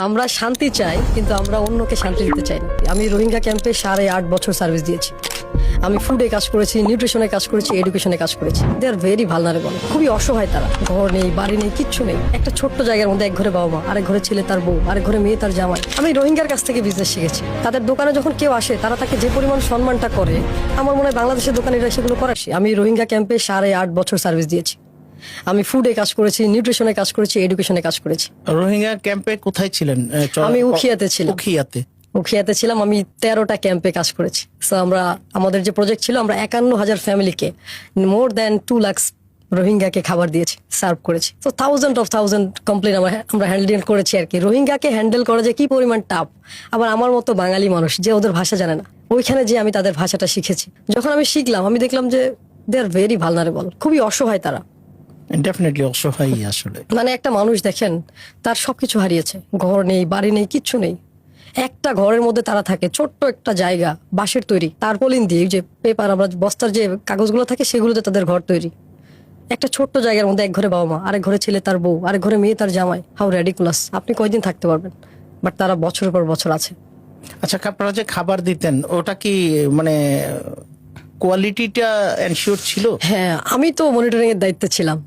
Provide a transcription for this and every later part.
আমরা শান্তি চাই, কিন্তু আমরা অন্যকে শান্তি দিতে চাই না। আমি রোহিঙ্গা ক্যাম্পে 8.5 বছর সার্ভিস দিয়েছি। আমি ফুডে কাজ করেছি, নিউট্রিশনে কাজ করেছি, এডুকেশনে কাজ করেছি। দে আর ভেরি ভালনারেবল, খুবই অসহায় তারা। ঘর নেই, বাড়ি নেই, কিচ্ছু নেই। একটা ছোট্ট জায়গার মধ্যে এক ঘরে বাবা মা, আরেক ঘরে ছেলে তার বউ, আরেক ঘরে মেয়ে তার জামাই। আমি রোহিঙ্গার কাছ থেকে বিজনেস শিখেছি। তাদের দোকানে যখন কেউ আসে, তারা তাকে যে পরিমাণ সম্মানটা করে, আমার মনে হয় বাংলাদেশের দোকানিরা সেগুলো করাসি। আমি রোহিঙ্গা ক্যাম্পে 8.5 বছর সার্ভিস দিয়েছি। আমি ফুডে কাজ করেছি, নিউট্রিশনে কাজ করেছি, এডুকেশনে কাজ করেছি। রোহিঙ্গা ক্যাম্পে কোথায় ছিলেন? আমি উখিয়াতে ছিলাম। উখিয়াতে ছিলাম। আমি 13টা ক্যাম্পে কাজ করেছি। সো আমাদের যে প্রজেক্ট ছিল, আমরা 51,000 ফ্যামিলিকে, মোর দ্যান 2 লাখ রোহিঙ্গাকে খাবার দিয়েছি, সার্ভ করেছি। তো থাউজেন্ড কমপ্লেন আমরা হ্যান্ডেল করেছি আর কি। রোহিঙ্গাকে হ্যান্ডেল করা যে কি পরিমাণ টাফ। আবার আমার মতো বাঙালি মানুষ যে ওদের ভাষা জানে না, ওইখানে যে আমি তাদের ভাষাটা শিখেছি। যখন আমি শিখলাম, আমি দেখলাম যে দে আর ভেরি ভালনারেবল, খুবই অসহায় তারা। ডেফিনেটলি অসহায় আসলে। মানে একটা মানুষ দেখেন, তার সবকিছু হারিয়েছে, ঘর নেই, বাড়ি নেই, কিচ্ছু নেই। একটা ঘরের মধ্যে তারা থাকে, ছোট্ট একটা জায়গা, বাঁশের তৈরি, তারপলিন দিয়ে, যে পেপার, আমরা বস্তার যে কাগজগুলো থাকে সেগুলোতে তাদের ঘর তৈরি। একটা ছোট্ট জায়গার মধ্যে এক ঘরে বাবা মা, আরেক ঘরে ছেলে তার বউ, আরেক ঘরে মেয়ে তার জামাই। How ridiculous! আপনি কয়দিন থাকতে পারবেন? বাট তারা বছরের পর বছর আছে। আচ্ছা, আপনারা যে খাবার দিতেন, ওটা কি মানে কোয়ালিটিটা এনশিওর ছিল? হ্যাঁ, আমি তো মনিটরিং এর দায়িত্বে ছিলাম।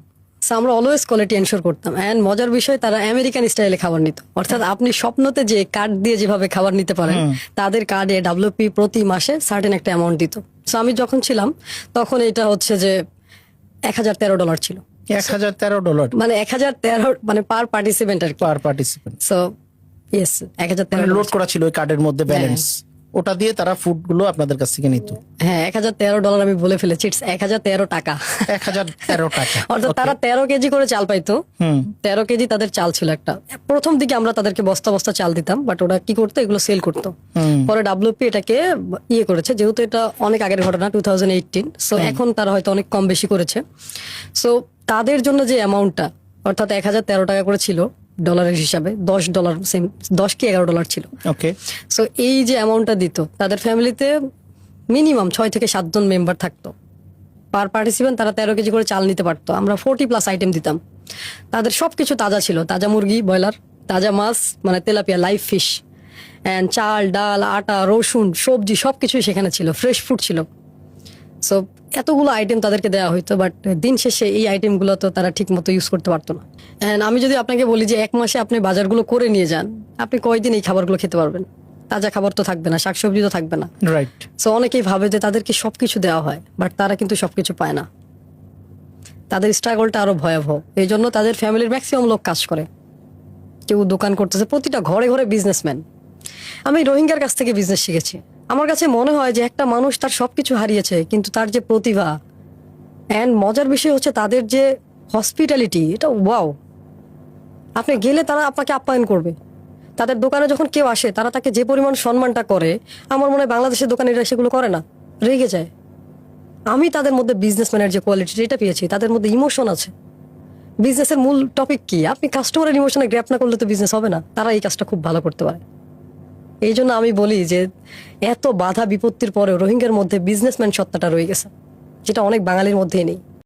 So, আমরা অলওয়েজ কোয়ালিটি এনশোর করতাম। এন্ড মজার বিষয়, তারা আমেরিকান স্টাইলে খাবার নিত। অর্থাৎ আপনি স্বপ্নতে যে কার্ড দিয়ে যেভাবে খাবার নিতে পারেন, তাদের কার্ডে ডাব্লিউপি প্রতি মাসে সার্টেন একটা অ্যামাউন্ট দিত। সো আমি যখন ছিলাম, তখন এটা হচ্ছে যে $1,013 ছিল। $1,013 মানে 1,013, মানে পার পার্টিসিপেন্ট আর কি। পার পার্টিসিপেন্ট। সো ইয়েস, 1,013 লোড করা ছিল ওই কার্ডের মধ্যে ব্যালেন্স, ওটা দিয়ে তারা ফুড গুলো আপনাদের কাছ থেকে নিত। হ্যাঁ, $1,013 আমি বলে ফেলেছি, ইটস 1,013 টাকা। 1,013 টাকা। অর্থাৎ তারা 13 কেজি করে চাল পাইতো। 13 কেজি তাদের চাল ছিল একটা। প্রথম দিকে আমরা তাদেরকে বস্তা বস্তা চাল দিতাম, বাট ওরা কি করতো, এগুলো সেল করতো। পরে ডাব্লিউপি এটাকে ইয়ে করেছে, যেহেতু এটা অনেক আগের ঘটনা, 2018। সো এখন তারা হয়তো অনেক কম বেশি করেছে। সো তাদের জন্য যে অ্যামাউন্টটা, অর্থাৎ 1,013 টাকা করে ছিল ডলারের হিসাবে, $10, সেম 10 কি $11 ছিল। ওকে। সো এই যে অ্যামাউন্টটা দিত, তাদের ফ্যামিলিতে মিনিমাম 6 থেকে 7 জন মেম্বার থাকতো। পার পার্টিসিপেন্ট তারা 13 কেজি করে চাল নিতে পারতো। আমরা 40+ আইটেম দিতাম। তাদের সবকিছু তাজা ছিল, তাজা মুরগি, ব্রয়লার, তাজা মাছ, মানে তেলাপিয়া, লাইভ ফিশ, অ্যান্ড চাল, ডাল, আটা, রসুন, সবজি, সবকিছুই সেখানে ছিল, ফ্রেশ ফুড ছিল। সো এতগুলো আইটেম তাদেরকে দেওয়া হইতো, বাট দিন শেষে এই আইটেমগুলো তো তারা ঠিক মতো ইউজ করতে পারতো না। অ্যান্ড আমি যদি আপনাকে বলি যে 1 মাসে আপনি বাজারগুলো করে নিয়ে যান, আপনি কয়দিন এই খাবারগুলো খেতে পারবেন? তাজা খাবার তো থাকবে না, শাকসবজি তো থাকবে না। রাইট। সো অনেকেই ভাবে যে তাদেরকে সবকিছু দেওয়া হয়, বাট তারা কিন্তু সবকিছু পায় না। তাদের স্ট্রাগলটা আরো ভয়াবহ। এই জন্য তাদের ফ্যামিলির ম্যাক্সিমাম লোক কাজ করে, কেউ দোকান করতেছে, প্রতিটা ঘরে ঘরে বিজনেসম্যান। আমি রোহিঙ্গার কাছ থেকে বিজনেস শিখেছি। আমার কাছে মনে হয় যে একটা মানুষ তার সবকিছু হারিয়েছে, কিন্তু তার যে প্রতিভা, অ্যান্ড মজার বিষয় হচ্ছে তাদের যে হসপিটালিটি, এটা ওয়াও। আপনি গেলে তারা আপনাকে আপ্যায়ন করবে। তাদের দোকানে যখন কেউ আসে, তারা তাকে যে পরিমাণ সম্মানটা করে, আমার মনে হয় বাংলাদেশের দোকানিরা সেগুলো করে না, রেগে যায়। আমি তাদের মধ্যে বিজনেসম্যানের যে কোয়ালিটি, এটা পেয়েছি। তাদের মধ্যে ইমোশন আছে। বিজনেসের মূল টপিক কি? আপনি কাস্টমারের ইমোশনে গ্র্যাপ না করলে তো বিজনেস হবে না। তারা এই কাজটা খুব ভালো করতে পারে। এই জন্য আমি বলি যে এত বাধা বিপত্তির পরেও রোহিঙ্গার মধ্যে বিজনেসম্যান সত্তাটা রয়ে গেছে, যেটা অনেক বাঙালির মধ্যেই নেই।